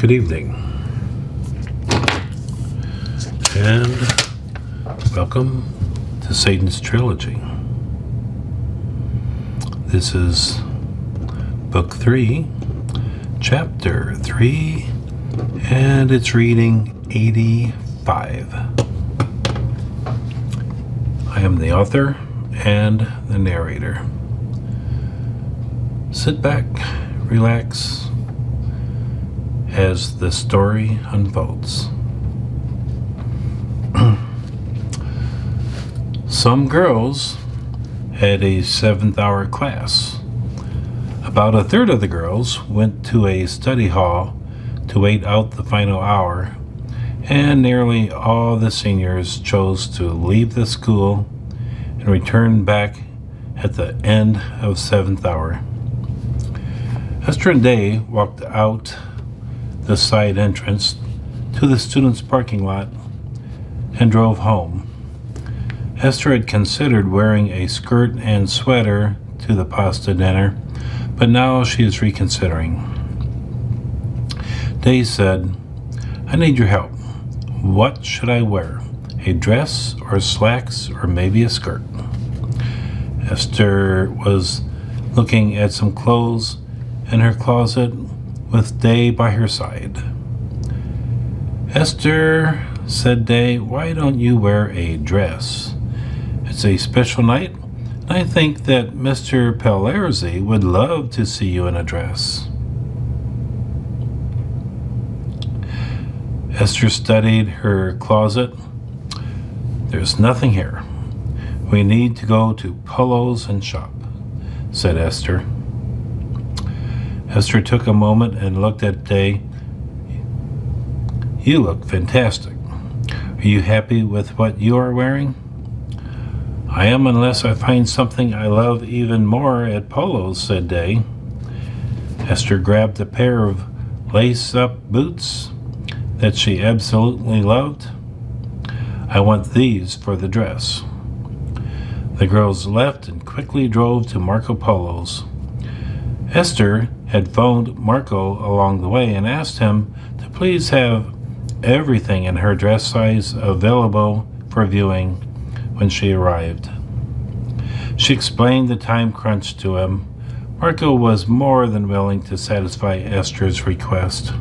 Good evening, and welcome to Satan's Trilogy. This is Book 3, Chapter 3, and it's reading 85. I am the author and the narrator. Sit back, relax, as the story unfolds. Some girls had a 7th-hour class. About a third of the girls went to a study hall to wait out the final hour, and nearly all the seniors chose to leave the school and return back at the end of 7th hour. Esther and Day walked out the side entrance to the students' parking lot and drove home. Esther had considered wearing a skirt and sweater to the pasta dinner, but now she is reconsidering. Day said, "I need your help. What should I wear? A dress or slacks or maybe a skirt?" Esther was looking at some clothes in her closet with Day by her side. "Esther," said Day, "why don't you wear a dress? It's a special night, and I think that Mr. Pellerzi would love to see you in a dress." Esther studied her closet. "There's nothing here. We need to go to Polo's and shop," said Esther. Esther took a moment and looked at Day. "You look fantastic. Are you happy with what you are wearing?" "I am, unless I find something I love even more at Polo's," said Day. Esther grabbed a pair of lace-up boots that she absolutely loved. "I want these for the dress." The girls left and quickly drove to Marco Polo's. Esther had phoned Marco along the way and asked him to please have everything in her dress size available for viewing when she arrived. She explained the time crunch to him. Marco was more than willing to satisfy Esther's request.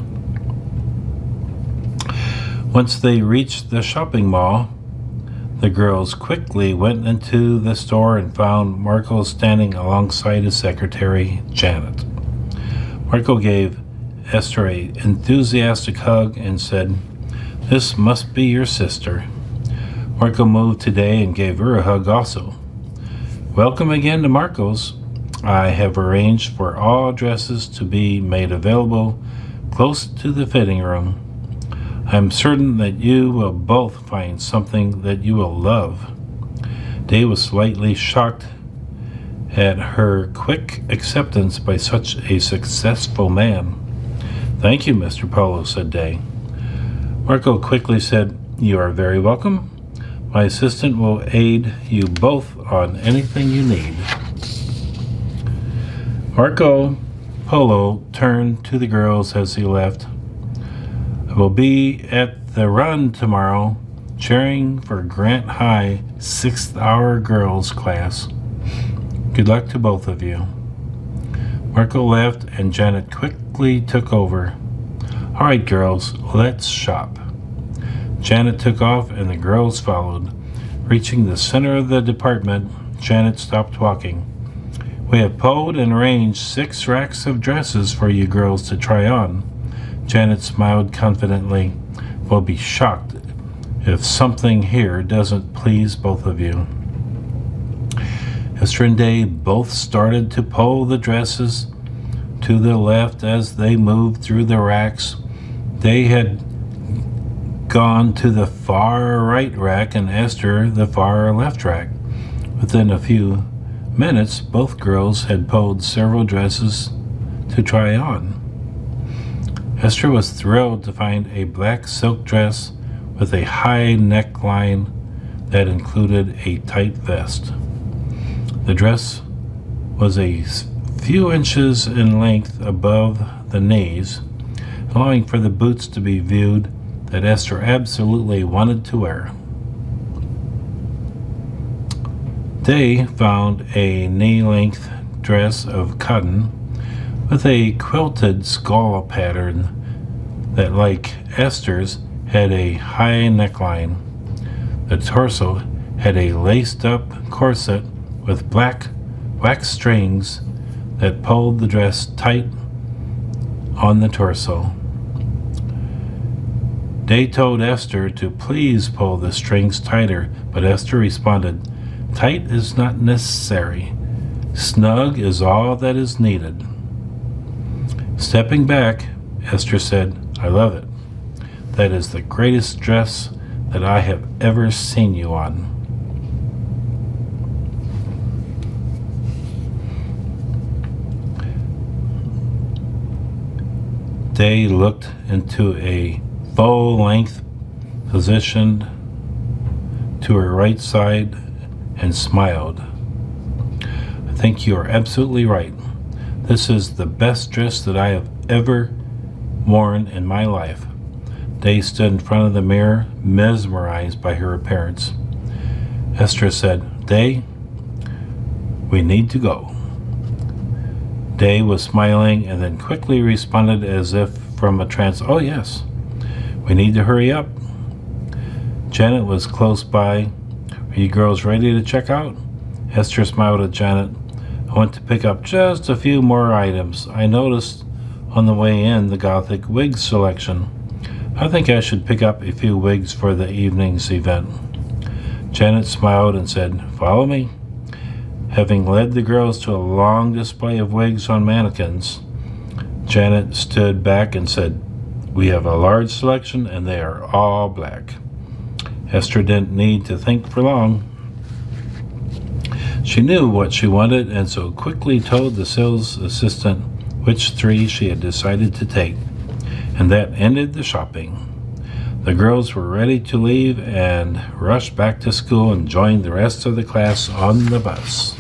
Once they reached the shopping mall, the girls quickly went into the store and found Marco standing alongside his secretary, Janet. Marco gave Esther an enthusiastic hug and said, "This must be your sister." Marco moved to Day and gave her a hug also. "Welcome again to Marco's. I have arranged for all dresses to be made available close to the fitting room. I'm certain that you will both find something that you will love." Day was slightly shocked at her quick acceptance by such a successful man. "Thank you, Mr. Polo," said Day. Marco quickly said, "You are very welcome. My assistant will aid you both on anything you need." Marco Polo turned to the girls as he left. "I will be at the run tomorrow, cheering for Grant High 6th-hour girls class. Good luck to both of you." Marco left and Janet quickly took over. "All right, girls, let's shop." Janet took off and the girls followed. Reaching the center of the department, Janet stopped walking. "We have pulled and arranged 6 racks of dresses for you girls to try on." Janet smiled confidently. "We'll be shocked if something here doesn't please both of you." Esther and Day both started to pull the dresses to the left as they moved through the racks. Day had gone to the far right rack and Esther the far left rack. Within a few minutes, both girls had pulled several dresses to try on. Esther was thrilled to find a black silk dress with a high neckline that included a tight vest. The dress was a few inches in length above the knees, allowing for the boots to be viewed that Esther absolutely wanted to wear. Day found a knee-length dress of cotton with a quilted skull pattern that, like Esther's, had a high neckline. The torso had a laced-up corset with black wax strings that pulled the dress tight on the torso. Day told Esther to please pull the strings tighter, but Esther responded, "Tight is not necessary. Snug is all that is needed." Stepping back, Esther said, "I love it. That is the greatest dress that I have ever seen you on." Day looked into a full-length position to her right side and smiled. "I think you are absolutely right. This is the best dress that I have ever worn in my life." Day stood in front of the mirror, mesmerized by her appearance. Esther said, "Day, we need to go." Day was smiling and then quickly responded as if from a trance, "Oh yes, we need to hurry up." Janet was close by. "Are you girls ready to check out?" Esther smiled at Janet. "I want to pick up just a few more items. I noticed on the way in the Gothic wig selection. I think I should pick up a few wigs for the evening's event." Janet smiled and said, "Follow me." Having led the girls to a long display of wigs on mannequins, Janet stood back and said, "We have a large selection and they are all black." Esther didn't need to think for long. She knew what she wanted and so quickly told the sales assistant which three she had decided to take, and that ended the shopping. The girls were ready to leave and rushed back to school and joined the rest of the class on the bus.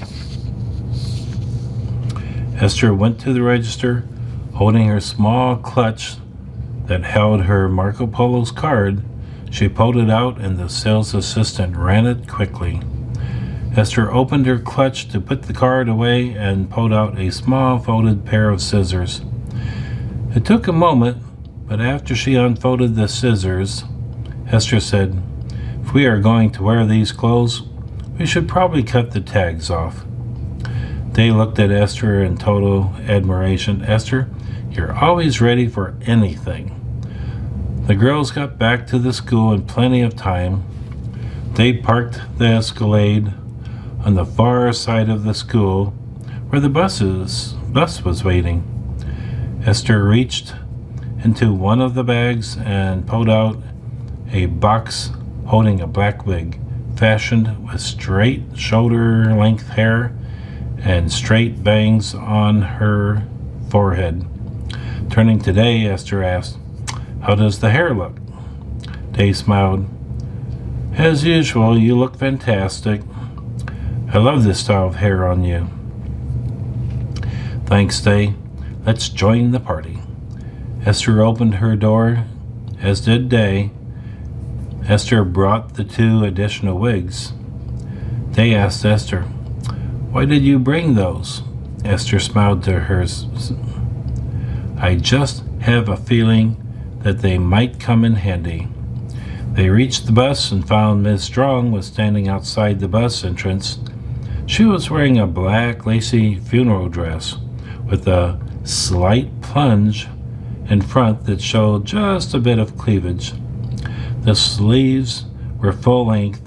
Esther went to the register, holding her small clutch that held her Marco Polo's card. She pulled it out and the sales assistant ran it quickly. Esther opened her clutch to put the card away and pulled out a small folded pair of scissors. It took a moment, but after she unfolded the scissors, Esther said, "If we are going to wear these clothes, we should probably cut the tags off." They looked at Esther in total admiration. "Esther, you're always ready for anything." The girls got back to the school in plenty of time. They parked the Escalade on the far side of the school where the bus was waiting. Esther reached into one of the bags and pulled out a box holding a black wig, fashioned with straight shoulder-length hair and straight bangs on her forehead. Turning to Day, Esther asked, "How does the hair look?" Day smiled. "As usual, you look fantastic. I love this style of hair on you." "Thanks, Day. Let's join the party." Esther opened her door, as did Day. Esther brought the two additional wigs. Day asked Esther, "Why did you bring those?" Esther smiled to her. "I just have a feeling that they might come in handy." They reached the bus and found Ms. Strong was standing outside the bus entrance. She was wearing a black lacy funeral dress with a slight plunge in front that showed just a bit of cleavage. The sleeves were full length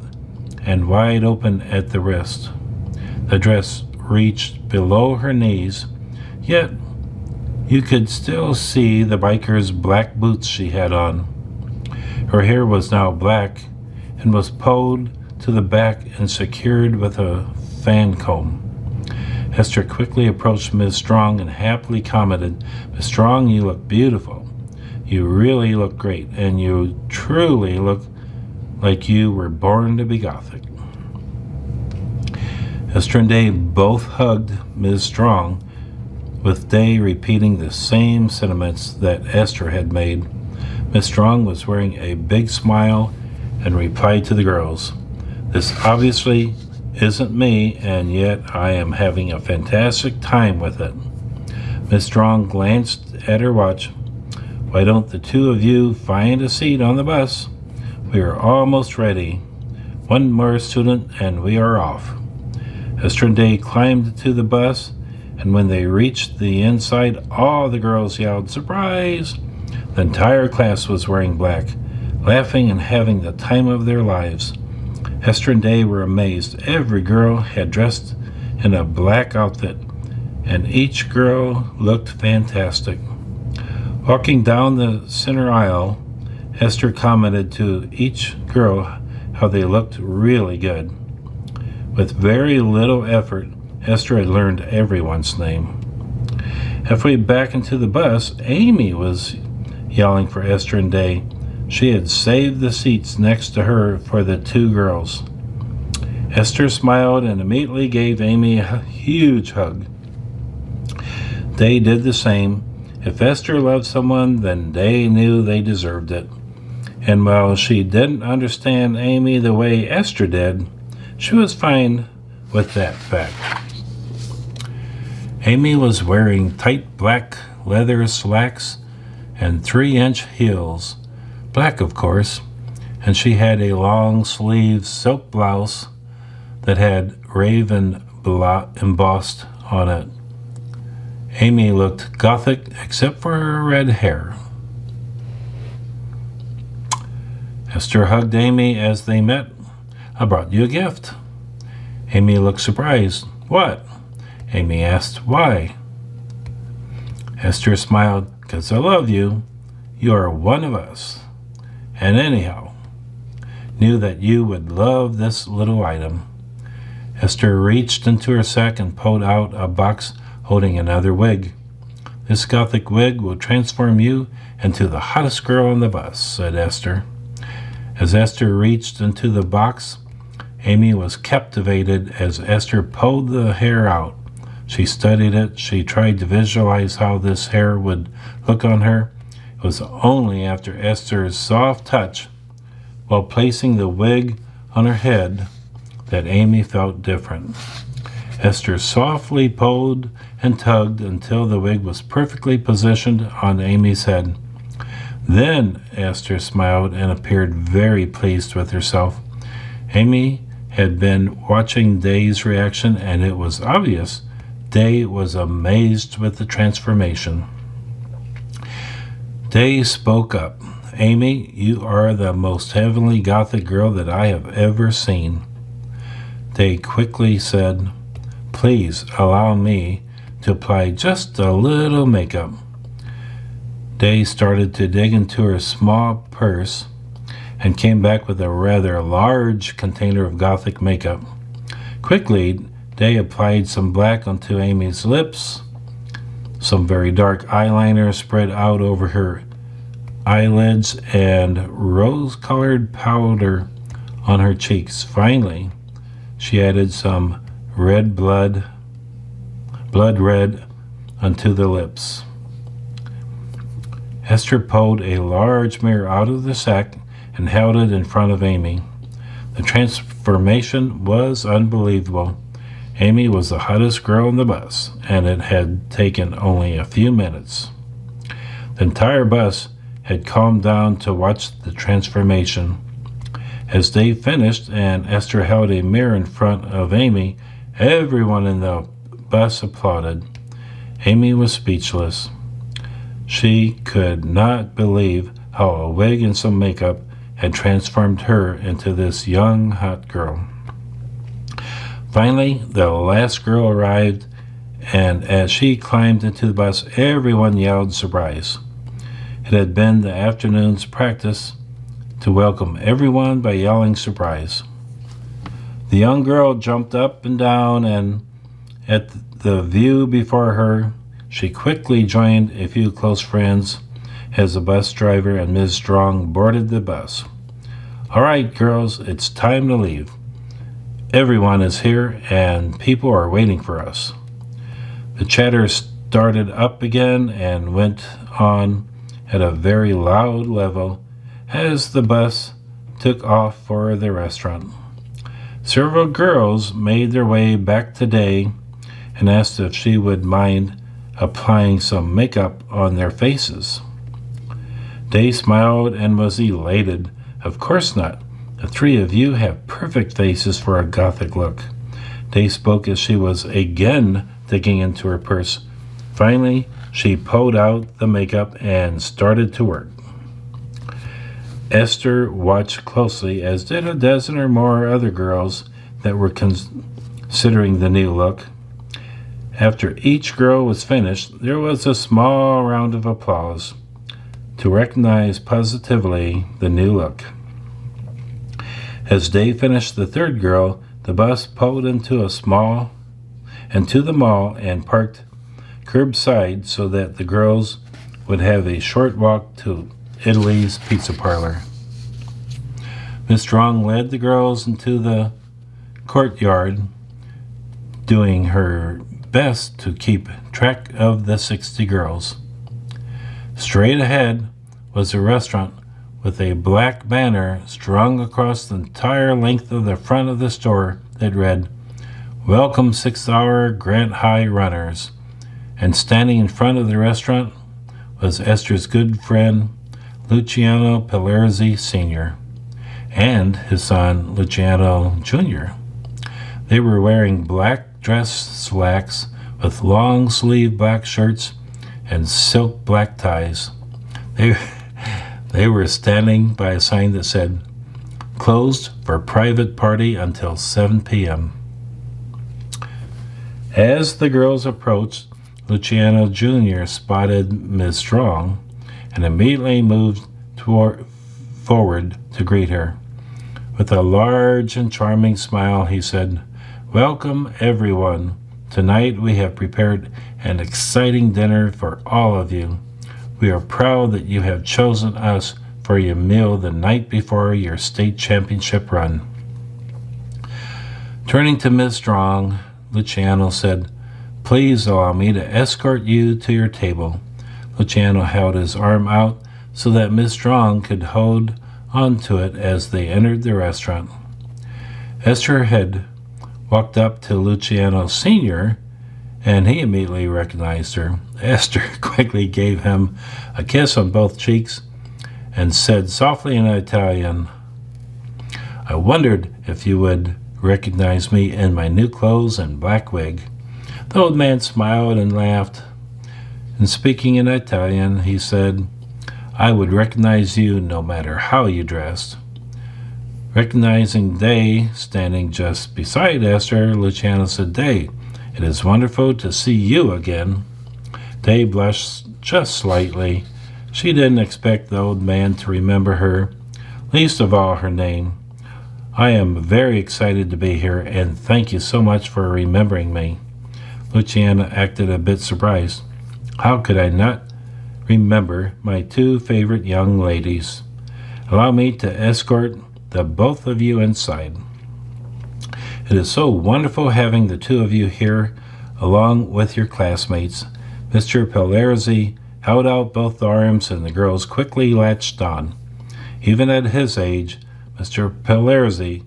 and wide open at the wrist. The dress reached below her knees, yet you could still see the biker's black boots she had on. Her hair was now black and was pulled to the back and secured with a fan comb. Esther quickly approached Ms. Strong and happily commented, "Ms. Strong, you look beautiful. You really look great, and you truly look like you were born to be Gothic." Esther and Dave both hugged Ms. Strong, with Day repeating the same sentiments that Esther had made. Miss Strong was wearing a big smile and replied to the girls, "This obviously isn't me, and yet I am having a fantastic time with it." Miss Strong glanced at her watch. "Why don't the two of you find a seat on the bus? We are almost ready. One more student and we are off." Esther and Day climbed to the bus, and when they reached the inside, all the girls yelled, "Surprise!" The entire class was wearing black, laughing and having the time of their lives. Esther and Day were amazed. Every girl had dressed in a black outfit, and each girl looked fantastic. Walking down the center aisle, Esther commented to each girl how they looked really good. With very little effort, Esther had learned everyone's name. Halfway back into the bus, Amy was yelling for Esther and Day. She had saved the seats next to her for the two girls. Esther smiled and immediately gave Amy a huge hug. Day did the same. If Esther loved someone, then Day knew they deserved it. And while she didn't understand Amy the way Esther did, she was fine with that fact. Amy was wearing tight black leather slacks and 3-inch heels, black of course, and she had a long-sleeved silk blouse that had raven embossed on it. Amy looked gothic except for her red hair. Esther hugged Amy as they met. "I brought you a gift." Amy looked surprised. "What?" Amy asked. "Why?" Esther smiled. "'Cause I love you. You are one of us. And anyhow, knew that you would love this little item." Esther reached into her sack and pulled out a box holding another wig. "This gothic wig will transform you into the hottest girl on the bus," said Esther. As Esther reached into the box, Amy was captivated as Esther pulled the hair out. She studied it. She tried to visualize how this hair would look on her. It was only after Esther's soft touch while placing the wig on her head that Amy felt different. Esther softly pulled and tugged until the wig was perfectly positioned on Amy's head. Then Esther smiled and appeared very pleased with herself. Amy had been watching Day's reaction, and it was obvious Day was amazed with the transformation. Day spoke up. "Amy, you are the most heavenly gothic girl that I have ever seen." Day quickly said, "Please allow me to apply just a little makeup." Day started to dig into her small purse and came back with a rather large container of gothic makeup. Quickly, Day applied some black onto Amy's lips. Some very dark eyeliner spread out over her eyelids and rose-colored powder on her cheeks. Finally, she added some blood red onto the lips. Esther pulled a large mirror out of the sack and held it in front of Amy. The transformation was unbelievable. Amy was the hottest girl on the bus, and it had taken only a few minutes. The entire bus had calmed down to watch the transformation. As they finished and Esther held a mirror in front of Amy, everyone in the bus applauded. Amy was speechless. She could not believe how a wig and some makeup had transformed her into this young, hot girl. Finally, the last girl arrived, and as she climbed into the bus, everyone yelled surprise. It had been the afternoon's practice to welcome everyone by yelling surprise. The young girl jumped up and down, and at the view before her, she quickly joined a few close friends as the bus driver and Ms. Strong boarded the bus. "All right, girls, it's time to leave. Everyone is here, and people are waiting for us." The chatter started up again and went on at a very loud level as the bus took off for the restaurant. Several girls made their way back to Day and asked if she would mind applying some makeup on their faces. Day smiled and was elated. Of course not. The three of you have perfect faces for a gothic look. Day spoke as she was again digging into her purse. Finally, she pulled out the makeup and started to work. Esther watched closely, as did a dozen or more other girls that were considering the new look. After each girl was finished, there was a small round of applause to recognize positively the new look. As Day finished the third girl, the bus pulled into the mall and parked curbside so that the girls would have a short walk to Italy's pizza parlor. Miss Strong led the girls into the courtyard, doing her best to keep track of the 60 girls. Straight ahead was a restaurant with a black banner strung across the entire length of the front of the store that read, "Welcome 6-hour Grant High runners." And standing in front of the restaurant was Esther's good friend, Luciano Pelerzi Sr., and his son, Luciano Jr. They were wearing black dress slacks with long-sleeved black shirts and silk black ties. They were standing by a sign that said, "Closed for private party until 7 p.m. As the girls approached, Luciano Jr. spotted Miss Strong and immediately moved forward to greet her. With a large and charming smile, he said, "Welcome, everyone. Tonight we have prepared an exciting dinner for all of you. We are proud that you have chosen us for your meal the night before your state championship run." Turning to Miss Strong, Luciano said, "Please allow me to escort you to your table." Luciano held his arm out so that Miss Strong could hold onto it as they entered the restaurant. Esther had walked up to Luciano Sr., and he immediately recognized her. Esther quickly gave him a kiss on both cheeks and said softly in Italian, "I wondered if you would recognize me in my new clothes and black wig." The old man smiled and laughed, and speaking in Italian, he said, "I would recognize you no matter how you dressed." Recognizing Day standing just beside Esther, Luciano said, "Day, it is wonderful to see you again." Day blushed just slightly. She didn't expect the old man to remember her, least of all her name. "I am very excited to be here, and thank you so much for remembering me." Luciana acted a bit surprised. "How could I not remember my two favorite young ladies? Allow me to escort the both of you inside." "It is so wonderful having the two of you here along with your classmates." Mr. Pelerzi held out both arms and the girls quickly latched on. Even at his age, Mr. Pelerzi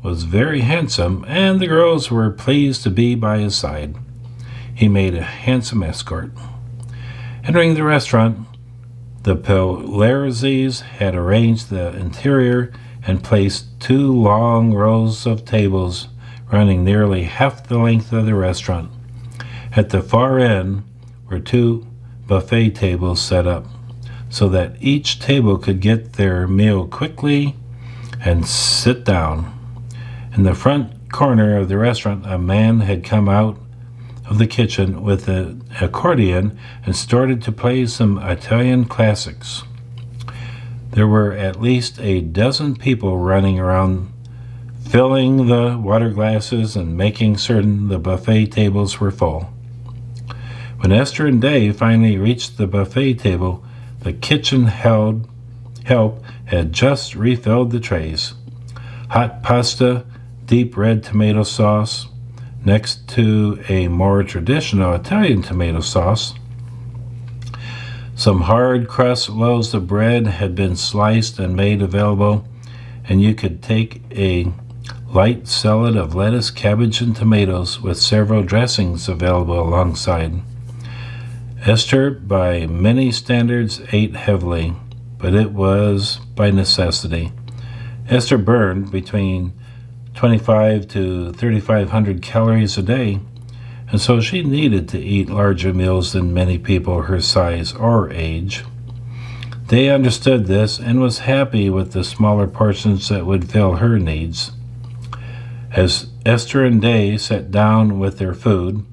was very handsome, and the girls were pleased to be by his side. He made a handsome escort. Entering the restaurant, the Pelerzis had arranged the interior and placed 2 long rows of tables running nearly half the length of the restaurant. At the far end were 2 buffet tables set up so that each table could get their meal quickly and sit down. In the front corner of the restaurant, a man had come out of the kitchen with an accordion and started to play some Italian classics. There were at least a dozen people running around, filling the water glasses and making certain the buffet tables were full. When Esther and Day finally reached the buffet table, the kitchen help had just refilled the trays. Hot pasta, deep red tomato sauce, next to a more traditional Italian tomato sauce. Some hard crust loaves of bread had been sliced and made available, and you could take a light salad of lettuce, cabbage, and tomatoes with several dressings available alongside. Esther, by many standards, ate heavily, but it was by necessity. Esther burned between 25 to 3,500 calories a day, and so she needed to eat larger meals than many people her size or age. Day understood this and was happy with the smaller portions that would fill her needs. As Esther and Day sat down with their food,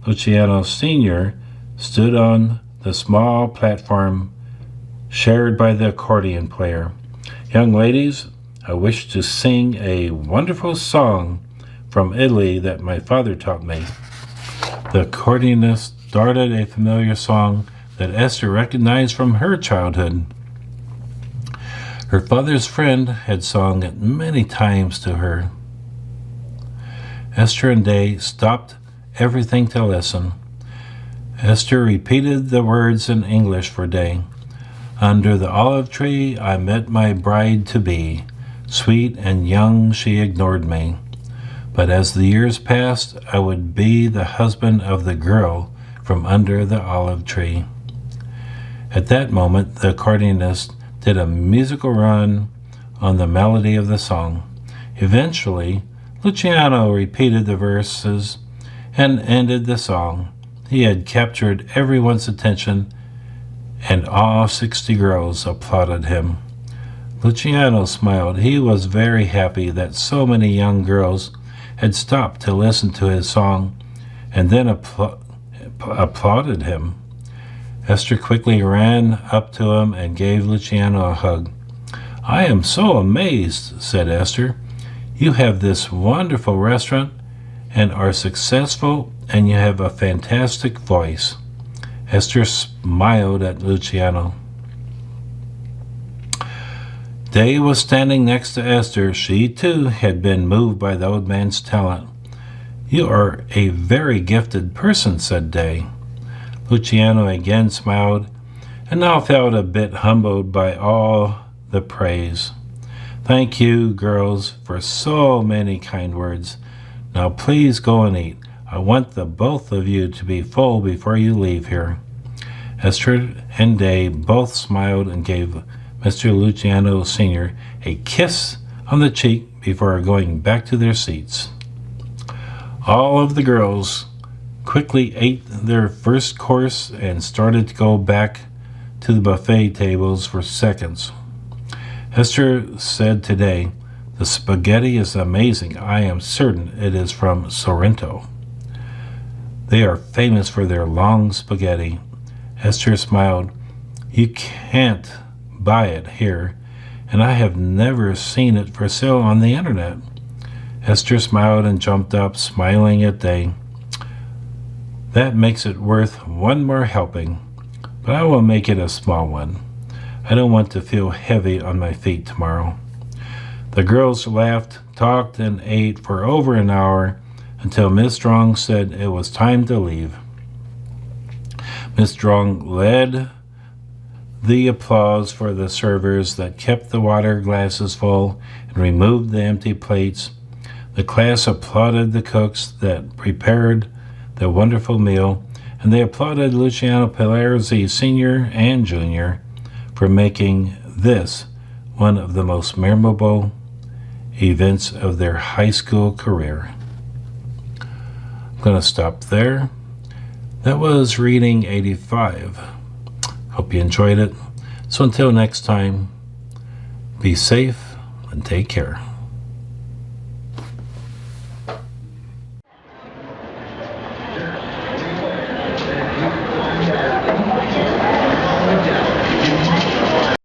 Luciano Sr. stood on the small platform shared by the accordion player. "Young ladies, I wish to sing a wonderful song from Italy that my father taught me." The accordionist started a familiar song that Esther recognized from her childhood. Her father's friend had sung it many times to her. Esther and Day stopped everything to listen. Esther repeated the words in English for Day. "Under the olive tree I met my bride-to-be. Sweet and young she ignored me. But as the years passed, I would be the husband of the girl from under the olive tree." At that moment, the accordionist did a musical run on the melody of the song. Eventually, Luciano repeated the verses and ended the song. He had captured everyone's attention, and all 60 girls applauded him. Luciano smiled. He was very happy that so many young girls had stopped to listen to his song and then applauded him. Esther quickly ran up to him and gave Luciano a hug. "I am so amazed," said Esther. "You have this wonderful restaurant and are successful, and you have a fantastic voice." Esther smiled at Luciano. Day was standing next to Esther. She, too, had been moved by the old man's talent. "You are a very gifted person," said Day. Luciano again smiled, and now felt a bit humbled by all the praise. "Thank you, girls, for so many kind words. Now please go and eat. I want the both of you to be full before you leave here." Esther and Day both smiled and gave Mr. Luciano Sr. a kiss on the cheek before going back to their seats. All of the girls quickly ate their first course and started to go back to the buffet tables for seconds. Esther said today, "The spaghetti is amazing. I am certain it is from Sorrento. They are famous for their long spaghetti." Esther smiled. "You can't buy it here, and I have never seen it for sale on the internet." Esther smiled and jumped up, smiling at Day. "That makes it worth one more helping, but I will make it a small one. I don't want to feel heavy on my feet tomorrow." The girls laughed, talked, and ate for over an hour until Miss Strong said it was time to leave. Miss Strong led the applause for the servers that kept the water glasses full and removed the empty plates. The class applauded the cooks that prepared the wonderful meal, and they applauded Luciano Pelerzi Sr. and Jr. for making this one of the most memorable events of their high school career. I'm going to stop there. That was reading 85. Hope you enjoyed it. So until next time, be safe and take care.